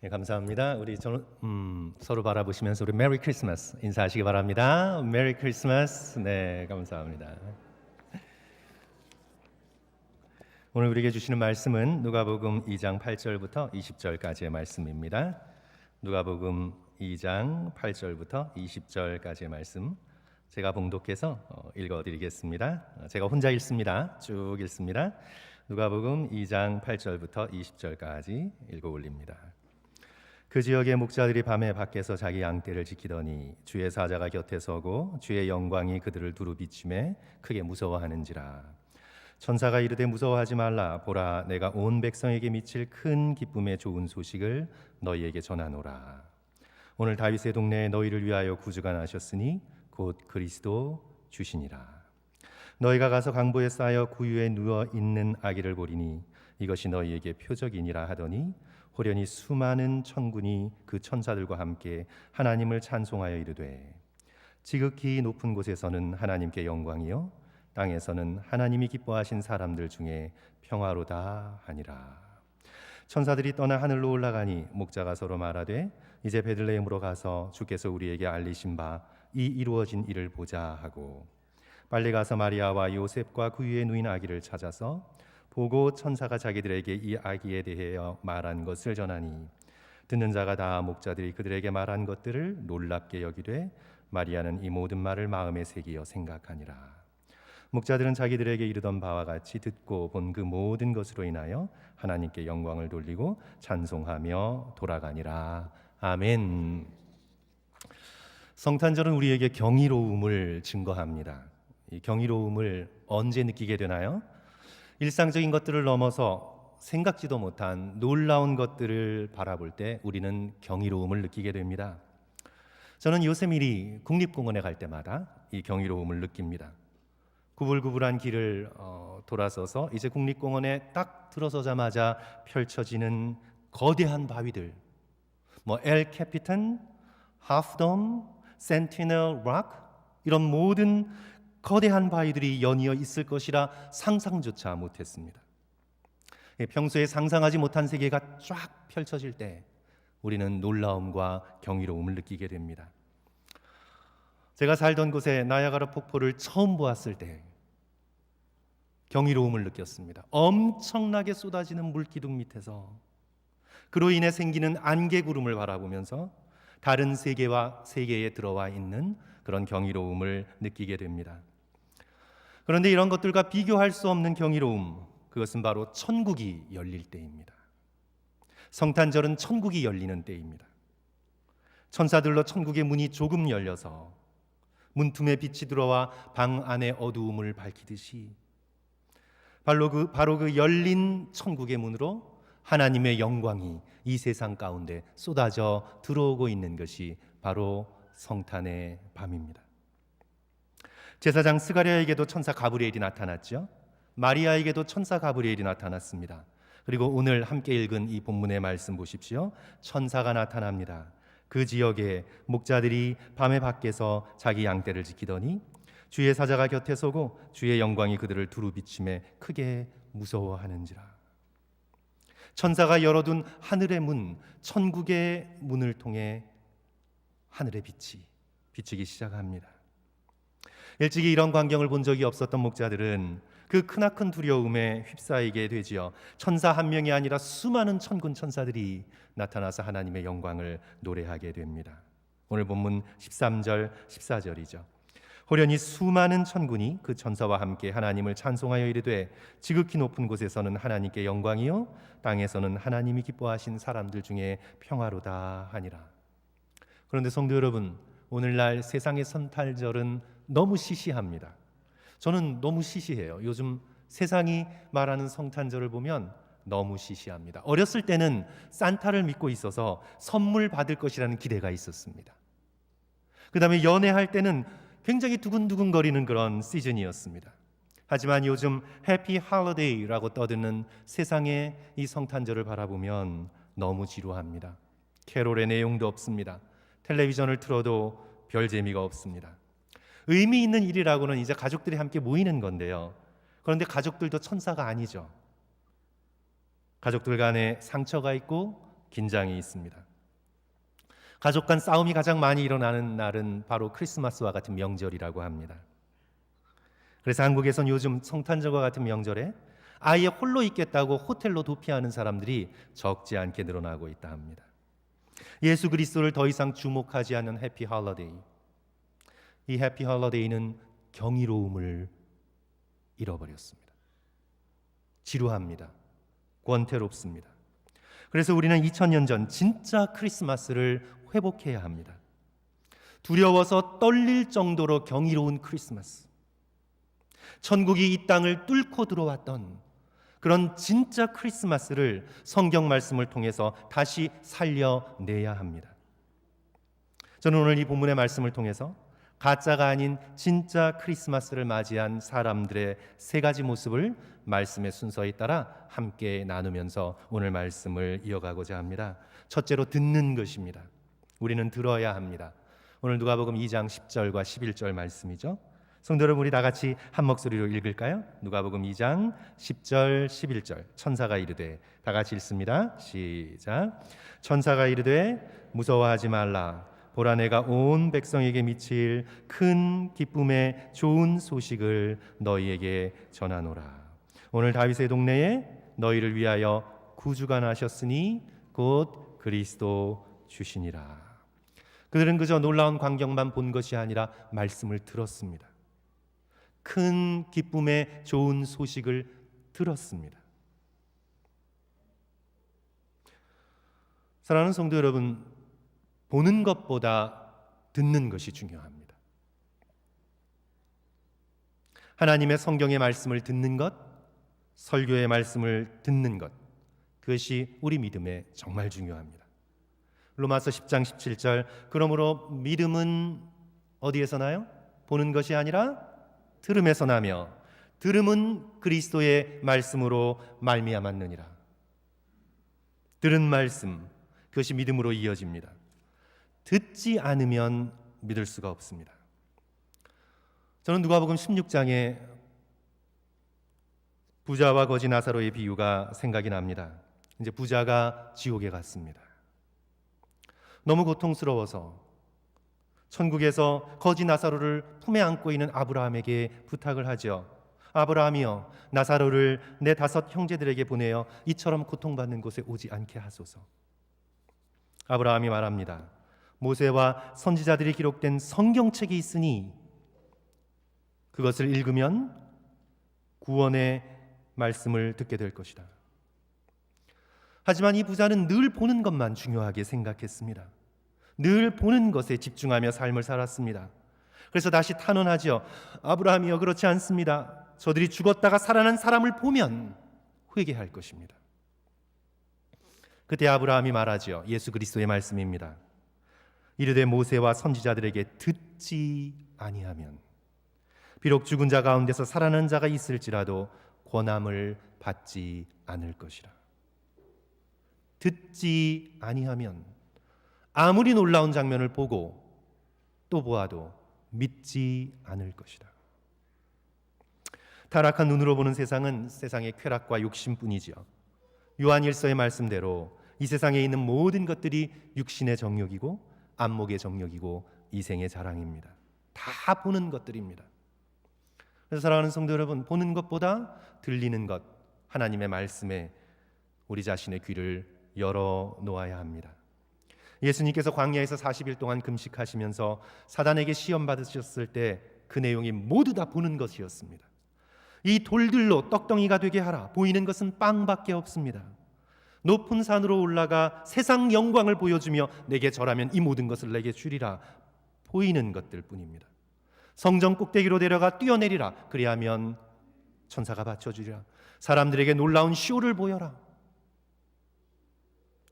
네, 감사합니다. 서로 바라보시면서 우리 메리 크리스마스 인사하시기 바랍니다. 메리 크리스마스. 네, 감사합니다. 오늘 우리에게 주시는 말씀은 누가복음 2장 8절부터 20절까지의 말씀입니다. 누가복음 2장 8절부터 20절까지의 말씀 제가 봉독해서 읽어드리겠습니다. 제가 혼자 읽습니다. 쭉 읽습니다. 누가복음 2장 8절부터 20절까지 읽어 올립니다. 그 지역의 목자들이 밤에 밖에서 자기 양떼를 지키더니 주의 사자가 곁에 서고 주의 영광이 그들을 두루 비추매 크게 무서워하는지라. 천사가 이르되 무서워하지 말라. 보라, 내가 온 백성에게 미칠 큰 기쁨의 좋은 소식을 너희에게 전하노라. 오늘 다윗의 동네에 너희를 위하여 구주가 나셨으니 곧 그리스도 주시니라. 너희가 가서 강보에 쌓여 구유에 누워 있는 아기를 보리니 이것이 너희에게 표적이니라 하더니 호련히 수많은 천군이 그 천사들과 함께 하나님을 찬송하여 이르되 지극히 높은 곳에서는 하나님께 영광이요 땅에서는 하나님이 기뻐하신 사람들 중에 평화로다 하니라. 천사들이 떠나 하늘로 올라가니 목자가 서로 말하되 이제 베들레헴으로 가서 주께서 우리에게 알리신 바 이 이루어진 일을 보자 하고 빨리 가서 마리아와 요셉과 그 위에 누인 아기를 찾아서 보고 천사가 자기들에게 이 아기에 대하여 말한 것을 전하니 듣는 자가 다 목자들이 그들에게 말한 것들을 놀랍게 여기되 마리아는 이 모든 말을 마음에 새기어 생각하니라. 목자들은 자기들에게 이르던 바와 같이 듣고 본 그 모든 것으로 인하여 하나님께 영광을 돌리고 찬송하며 돌아가니라. 아멘. 성탄절은 우리에게 경이로움을 증거합니다. 이 경이로움을 언제 느끼게 되나요? 일상적인 것들을 넘어서 생각지도 못한 놀라운 것들을 바라볼 때 우리는 경이로움을 느끼게 됩니다. 저는 요세미리 국립공원에 갈 때마다 이 경이로움을 느낍니다. 구불구불한 길을 돌아서서 이제 국립공원에 딱 들어서자마자 펼쳐지는 거대한 바위들, 엘 캐피탄, 하프돔, 센티넬 락 이런 모든 거대한 바위들이 연이어 있을 것이라 상상조차 못했습니다. 평소에 상상하지 못한 세계가 쫙 펼쳐질 때 우리는 놀라움과 경이로움을 느끼게 됩니다. 제가 살던 곳에 나야가라 폭포를 처음 보았을 때 경이로움을 느꼈습니다. 엄청나게 쏟아지는 물기둥 밑에서 그로 인해 생기는 안개구름을 바라보면서 다른 세계에 들어와 있는 그런 경이로움을 느끼게 됩니다. 그런데 이런 것들과 비교할 수 없는 경이로움, 그것은 바로 천국이 열릴 때입니다. 성탄절은 천국이 열리는 때입니다. 천사들로 천국의 문이 조금 열려서 문틈에 빛이 들어와 방 안의 어두움을 밝히듯이 바로 그 열린 천국의 문으로 하나님의 영광이 이 세상 가운데 쏟아져 들어오고 있는 것이 바로 성탄의 밤입니다. 제사장 스가랴에게도 천사 가브리엘이 나타났죠. 마리아에게도 천사 가브리엘이 나타났습니다. 그리고 오늘 함께 읽은 이 본문의 말씀 보십시오. 천사가 나타납니다. 그 지역에 목자들이 밤에 밖에서 자기 양떼를 지키더니 주의 사자가 곁에 서고 주의 영광이 그들을 두루 비추매 크게 무서워하는지라. 천사가 열어둔 하늘의 문, 천국의 문을 통해 하늘의 빛이 비추기 시작합니다. 일찍이 이런 광경을 본 적이 없었던 목자들은 그 크나큰 두려움에 휩싸이게 되지요. 천사 한 명이 아니라 수많은 천군 천사들이 나타나서 하나님의 영광을 노래하게 됩니다. 오늘 본문 13절, 14절이죠. 호련히 수많은 천군이 그 천사와 함께 하나님을 찬송하여 이르되 지극히 높은 곳에서는 하나님께 영광이요 땅에서는 하나님이 기뻐하신 사람들 중에 평화로다 하니라. 그런데 성도 여러분, 오늘날 세상의 성탄절은 너무 시시합니다. 저는 너무 시시해요. 요즘 세상이 말하는 성탄절을 보면 너무 시시합니다. 어렸을 때는 산타를 믿고 있어서 선물 받을 것이라는 기대가 있었습니다. 그 다음에 연애할 때는 굉장히 두근두근거리는 그런 시즌이었습니다. 하지만 요즘 해피 할러데이라고 떠드는 세상의 이 성탄절을 바라보면 너무 지루합니다. 캐롤의 내용도 없습니다. 텔레비전을 틀어도 별 재미가 없습니다. 의미 있는 일이라고는 이제 가족들이 함께 모이는 건데요. 그런데 가족들도 천사가 아니죠. 가족들 간에 상처가 있고 긴장이 있습니다. 가족 간 싸움이 가장 많이 일어나는 날은 바로 크리스마스와 같은 명절이라고 합니다. 그래서 한국에선 요즘 성탄절과 같은 명절에 아예 홀로 있겠다고 호텔로 도피하는 사람들이 적지 않게 늘어나고 있다 합니다. 예수 그리스도를 더 이상 주목하지 않는 해피 홀리데이. 이 해피 홀리데이는 경이로움을 잃어버렸습니다. 지루합니다. 권태롭습니다. 그래서 우리는 2000년 전 진짜 크리스마스를 회복해야 합니다. 두려워서 떨릴 정도로 경이로운 크리스마스. 천국이 이 땅을 뚫고 들어왔던 그런 진짜 크리스마스를 성경 말씀을 통해서 다시 살려내야 합니다. 저는 오늘 이 본문의 말씀을 통해서 가짜가 아닌 진짜 크리스마스를 맞이한 사람들의 세 가지 모습을 말씀의 순서에 따라 함께 나누면서 오늘 말씀을 이어가고자 합니다. 첫째로 듣는 것입니다. 우리는 들어야 합니다. 오늘 누가복음 2장 10절과 11절 말씀이죠. 성도 여러분, 우리 다 같이 한 목소리로 읽을까요? 누가복음 2장 10절 11절. 천사가 이르되, 다 같이 읽습니다. 시작. 천사가 이르되 무서워하지 말라. 보라, 내가 온 백성에게 미칠 큰 기쁨의 좋은 소식을 너희에게 전하노라. 오늘 다윗의 동네에 너희를 위하여 구주가 나셨으니 곧 그리스도 주시니라. 그들은 그저 놀라운 광경만 본 것이 아니라 말씀을 들었습니다. 큰 기쁨의 좋은 소식을 들었습니다. 사랑하는 성도 여러분, 보는 것보다 듣는 것이 중요합니다. 하나님의 성경의 말씀을 듣는 것, 설교의 말씀을 듣는 것, 그것이 우리 믿음에 정말 중요합니다. 로마서 10장 17절, 그러므로 믿음은 어디에서 나요? 보는 것이 아니라 들음에서 나며 들음은 그리스도의 말씀으로 말미암았느니라. 들은 말씀, 그것이 믿음으로 이어집니다. 듣지 않으면 믿을 수가 없습니다. 저는 누가복음 16장에 부자와 거지 나사로의 비유가 생각이 납니다. 이제 부자가 지옥에 갔습니다. 너무 고통스러워서 천국에서 거지 나사로를 품에 안고 있는 아브라함에게 부탁을 하죠. 아브라함이여, 나사로를 내 5 형제들에게 보내어 이처럼 고통받는 곳에 오지 않게 하소서. 아브라함이 말합니다. 모세와 선지자들이 기록된 성경책이 있으니 그것을 읽으면 구원의 말씀을 듣게 될 것이다. 하지만 이 부자는 늘 보는 것만 중요하게 생각했습니다. 늘 보는 것에 집중하며 삶을 살았습니다. 그래서 다시 탄원하죠. 아브라함이여, 그렇지 않습니다. 저들이 죽었다가 살아난 사람을 보면 회개할 것입니다. 그때 아브라함이 말하죠. 예수 그리스도의 말씀입니다. 이르되 모세와 선지자들에게 듣지 아니하면 비록 죽은 자 가운데서 살아난 자가 있을지라도 권함을 받지 않을 것이라. 듣지 아니하면 아무리 놀라운 장면을 보고 또 보아도 믿지 않을 것이다. 타락한 눈으로 보는 세상은 세상의 쾌락과 욕심뿐이지요. 요한일서의 말씀대로 이 세상에 있는 모든 것들이 육신의 정욕이고 안목의 정욕이고 이생의 자랑입니다. 다 보는 것들입니다. 그래서 사랑하는 성도 여러분, 보는 것보다 들리는 것, 하나님의 말씀에 우리 자신의 귀를 열어 놓아야 합니다. 예수님께서 광야에서 40일 동안 금식하시면서 사단에게 시험 받으셨을 때 그 내용이 모두 다 보는 것이었습니다. 이 돌들로 떡덩이가 되게 하라. 보이는 것은 빵밖에 없습니다. 높은 산으로 올라가 세상 영광을 보여주며 내게 절하면 이 모든 것을 내게 주리라. 보이는 것들 뿐입니다. 성전 꼭대기로 내려가 뛰어내리라. 그리하면 천사가 받쳐주리라. 사람들에게 놀라운 쇼를 보여라.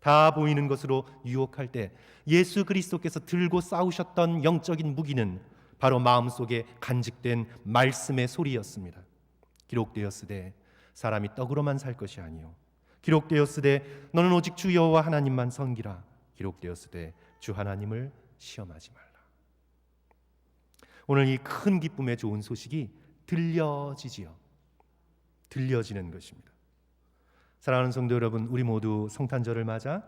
다 보이는 것으로 유혹할 때 예수 그리스도께서 들고 싸우셨던 영적인 무기는 바로 마음속에 간직된 말씀의 소리였습니다. 기록되었으되 사람이 떡으로만 살 것이 아니요 기록되었으되 너는 오직 주 여호와 하나님만 섬기라. 기록되었으되 주 하나님을 시험하지 말라. 오늘 이 큰 기쁨의 좋은 소식이 들려지지요. 들려지는 것입니다. 사랑하는 성도 여러분, 우리 모두 성탄절을 맞아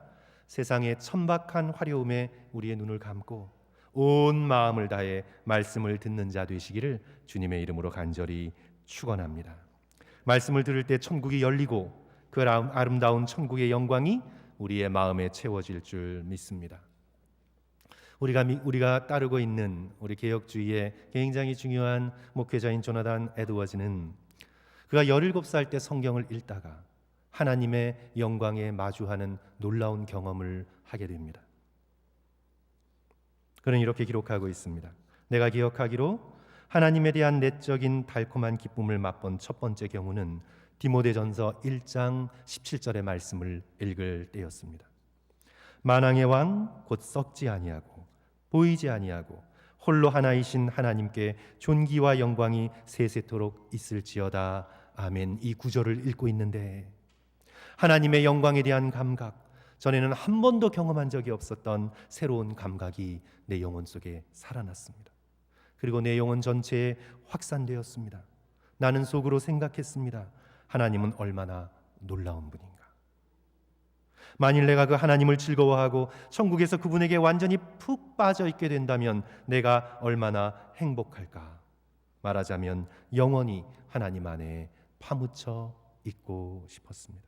세상의 천박한 화려움에 우리의 눈을 감고 온 마음을 다해 말씀을 듣는 자 되시기를 주님의 이름으로 간절히 축원합니다. 말씀을 들을 때 천국이 열리고 그 아름다운 천국의 영광이 우리의 마음에 채워질 줄 믿습니다. 우리가 따르고 있는 우리 개혁주의의 굉장히 중요한 목회자인 조나단 에드워즈는 그가 17살 때 성경을 읽다가 하나님의 영광에 마주하는 놀라운 경험을 하게 됩니다. 그는 이렇게 기록하고 있습니다. 내가 기억하기로 하나님에 대한 내적인 달콤한 기쁨을 맛본 첫 번째 경우는 디모데전서 1장 17절의 말씀을 읽을 때였습니다. 만왕의 왕 곧 썩지 아니하고 보이지 아니하고 홀로 하나이신 하나님께 존귀와 영광이 세세토록 있을지어다. 아멘. 이 구절을 읽고 있는데 하나님의 영광에 대한 감각, 전에는 한 번도 경험한 적이 없었던 새로운 감각이 내 영혼 속에 살아났습니다. 그리고 내 영혼 전체에 확산되었습니다. 나는 속으로 생각했습니다. 하나님은 얼마나 놀라운 분인가. 만일 내가 그 하나님을 즐거워하고 천국에서 그분에게 완전히 푹 빠져 있게 된다면 내가 얼마나 행복할까. 말하자면 영원히 하나님 안에 파묻혀 있고 싶었습니다.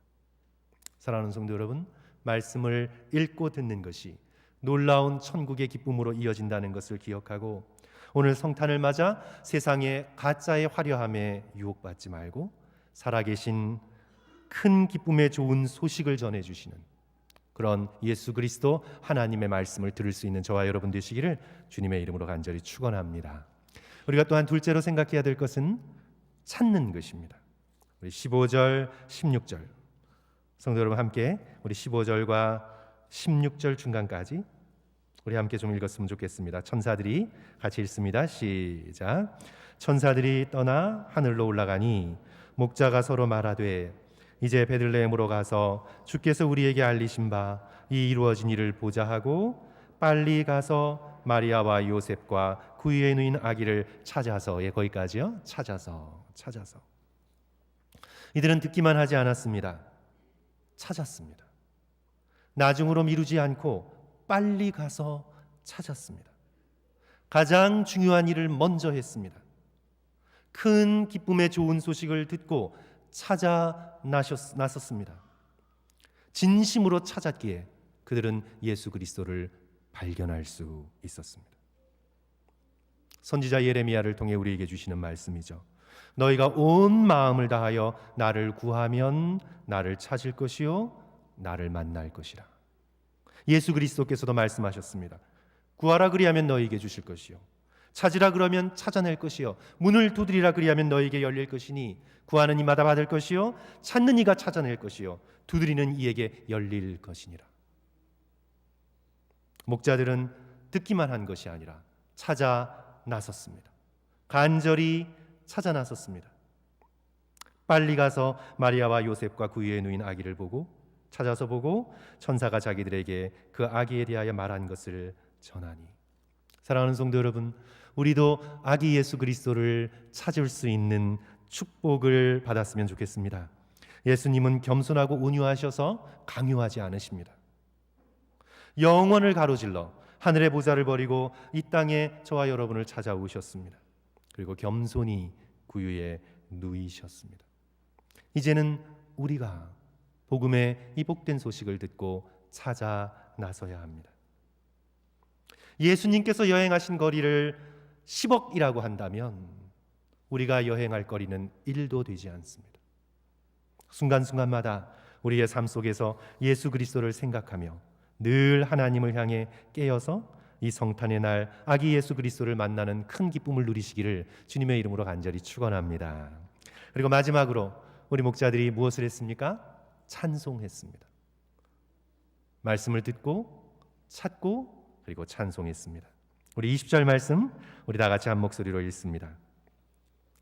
사랑하는 성도 여러분, 말씀을 읽고 듣는 것이 놀라운 천국의 기쁨으로 이어진다는 것을 기억하고 오늘 성탄을 맞아 세상의 가짜의 화려함에 유혹받지 말고 살아계신 큰 기쁨의 좋은 소식을 전해주시는 그런 예수 그리스도 하나님의 말씀을 들을 수 있는 저와 여러분 되시기를 주님의 이름으로 간절히 축원합니다. 우리가 또한 둘째로 생각해야 될 것은 찾는 것입니다. 우리 15절, 16절 성도 여러분 함께 우리 15절과 16절 중간까지 우리 함께 좀 읽었으면 좋겠습니다. 천사들이 같이 읽습니다. 시작. 천사들이 떠나 하늘로 올라가니 목자가 서로 말하되 이제 베들레헴으로 가서 주께서 우리에게 알리신 바 이 이루어진 일을 보자 하고 빨리 가서 마리아와 요셉과 그 위에 누인 아기를 찾아서 거기까지요. 찾아서 이들은 듣기만 하지 않았습니다. 찾았습니다. 나중으로 미루지 않고 빨리 가서 찾았습니다. 가장 중요한 일을 먼저 했습니다. 큰 기쁨의 좋은 소식을 듣고 찾아 나섰습니다. 진심으로 찾았기에 그들은 예수 그리스도를 발견할 수 있었습니다. 선지자 예레미야를 통해 우리에게 주시는 말씀이죠. 너희가 온 마음을 다하여 나를 구하면 나를 찾을 것이요 나를 만날 것이라. 예수 그리스도께서도 말씀하셨습니다. 구하라 그리하면 너희에게 주실 것이요 찾으라 그러면 찾아낼 것이요 문을 두드리라 그리하면 너희에게 열릴 것이니 구하는 이마다 받을 것이요 찾는 이가 찾아낼 것이요 두드리는 이에게 열릴 것이니라. 목자들은 듣기만 한 것이 아니라 찾아 나섰습니다. 간절히 찾아 나섰습니다. 빨리 가서 마리아와 요셉과 그 위에 누인 아기를 찾아서 보고 천사가 자기들에게 그 아기에 대하여 말한 것을 전하니. 사랑하는 성도 여러분, 우리도 아기 예수 그리스도를 찾을 수 있는 축복을 받았으면 좋겠습니다. 예수님은 겸손하고 온유하셔서 강요하지 않으십니다. 영원을 가로질러 하늘의 보좌를 버리고 이 땅에 저와 여러분을 찾아오셨습니다. 그리고 겸손히 구유에 누이셨습니다. 이제는 우리가 복음의 이 복된 소식을 듣고 찾아 나서야 합니다. 예수님께서 여행하신 거리를 10억이라고 한다면 우리가 여행할 거리는 1도 되지 않습니다. 순간순간마다 우리의 삶 속에서 예수 그리스도를 생각하며 늘 하나님을 향해 깨어서 이 성탄의 날 아기 예수 그리스도를 만나는 큰 기쁨을 누리시기를 주님의 이름으로 간절히 축원합니다. 그리고 마지막으로 우리 목자들이 무엇을 했습니까? 찬송했습니다. 말씀을 듣고 찾고 그리고 찬송했습니다. 우리 20절 말씀 우리 다 같이 한 목소리로 읽습니다.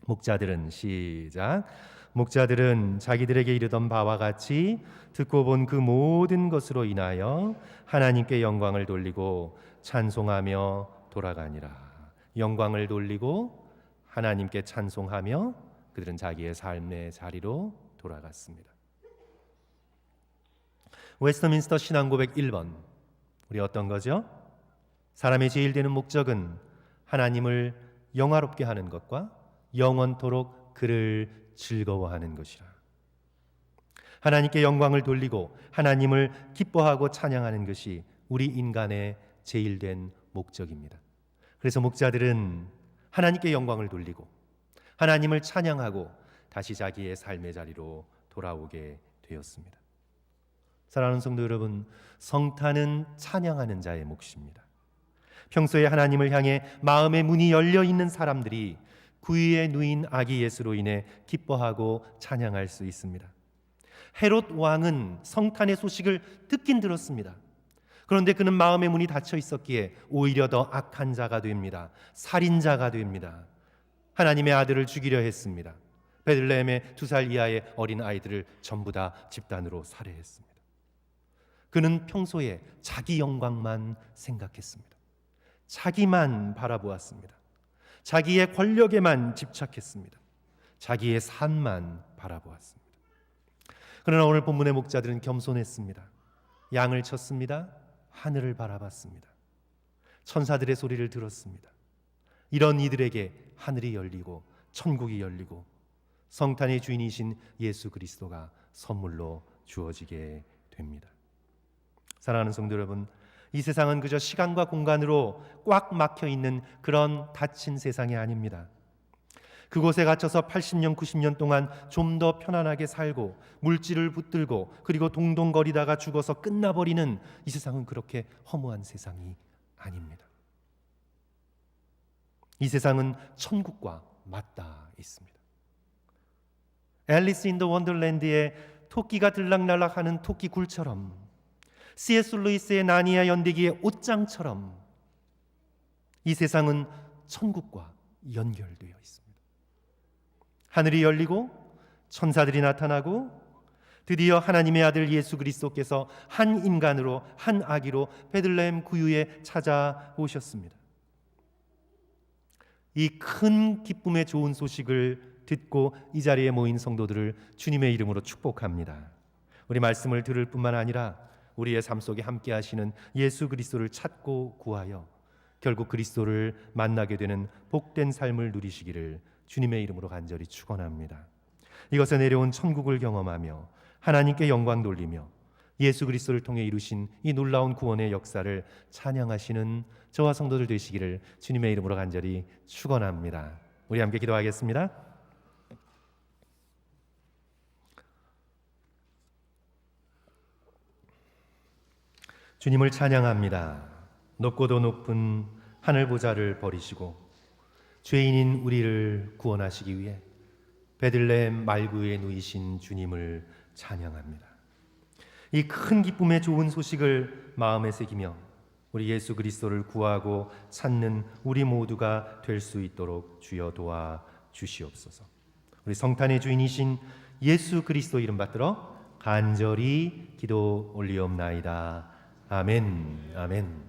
목자들은 시작. 목자들은 자기들에게 이르던 바와 같이 듣고 본 그 모든 것으로 인하여 하나님께 영광을 돌리고 찬송하며 돌아가니라. 영광을 돌리고 하나님께 찬송하며 그들은 자기의 삶의 자리로 돌아갔습니다. 웨스터민스터 신앙고백 1번. 우리 어떤 거죠? 사람의 제일 되는 목적은 하나님을 영화롭게 하는 것과 영원토록 그를 즐거워하는 것이라. 하나님께 영광을 돌리고 하나님을 기뻐하고 찬양하는 것이 우리 인간의 제일 된 목적입니다. 그래서 목자들은 하나님께 영광을 돌리고 하나님을 찬양하고 다시 자기의 삶의 자리로 돌아오게 되었습니다. 사랑하는 성도 여러분, 성탄은 찬양하는 자의 몫입니다. 평소에 하나님을 향해 마음의 문이 열려 있는 사람들이 구유에 누인 아기 예수로 인해 기뻐하고 찬양할 수 있습니다. 헤롯 왕은 성탄의 소식을 듣긴 들었습니다. 그런데 그는 마음의 문이 닫혀 있었기에 오히려 더 악한 자가 됩니다. 살인자가 됩니다. 하나님의 아들을 죽이려 했습니다. 베들레헴의 2살 이하의 어린 아이들을 전부 다 집단으로 살해했습니다. 그는 평소에 자기 영광만 생각했습니다. 자기만 바라보았습니다. 자기의 권력에만 집착했습니다. 자기의 산만 바라보았습니다. 그러나 오늘 본문의 목자들은 겸손했습니다. 양을 쳤습니다. 하늘을 바라봤습니다. 천사들의 소리를 들었습니다. 이런 이들에게 하늘이 열리고 천국이 열리고 성탄의 주인이신 예수 그리스도가 선물로 주어지게 됩니다. 사랑하는 성도 여러분, 이 세상은 그저 시간과 공간으로 꽉 막혀 있는 그런 닫힌 세상이 아닙니다. 그곳에 갇혀서 80년, 90년 동안 좀 더 편안하게 살고 물질을 붙들고 그리고 동동거리다가 죽어서 끝나버리는 이 세상은 그렇게 허무한 세상이 아닙니다. 이 세상은 천국과 맞닿아 있습니다. 앨리스 인 더 원더랜드의 토끼가 들락날락하는 토끼 굴처럼, C.S. 루이스의 나니아 연대기의 옷장처럼 이 세상은 천국과 연결되어 있습니다. 하늘이 열리고 천사들이 나타나고 드디어 하나님의 아들 예수 그리스도께서 한 인간으로 한 아기로 베들레헴 구유에 찾아오셨습니다. 이 큰 기쁨의 좋은 소식을 듣고 이 자리에 모인 성도들을 주님의 이름으로 축복합니다. 우리 말씀을 들을 뿐만 아니라 우리의 삶 속에 함께 하시는 예수 그리스도를 찾고 구하여 결국 그리스도를 만나게 되는 복된 삶을 누리시기를 주님의 이름으로 간절히 축원합니다. 이것에 내려온 천국을 경험하며 하나님께 영광 돌리며 예수 그리스도를 통해 이루신 이 놀라운 구원의 역사를 찬양하시는 저와 성도들 되시기를 주님의 이름으로 간절히 축원합니다. 우리 함께 기도하겠습니다. 주님을 찬양합니다. 높고도 높은 하늘 보좌를 버리시고 죄인인 우리를 구원하시기 위해 베들레헴 말구에 누이신 주님을 찬양합니다. 이 큰 기쁨의 좋은 소식을 마음에 새기며 우리 예수 그리스도를 구하고 찾는 우리 모두가 될 수 있도록 주여 도와 주시옵소서. 우리 성탄의 주인이신 예수 그리스도 이름 받들어 간절히 기도 올리옵나이다. 아멘. 아멘.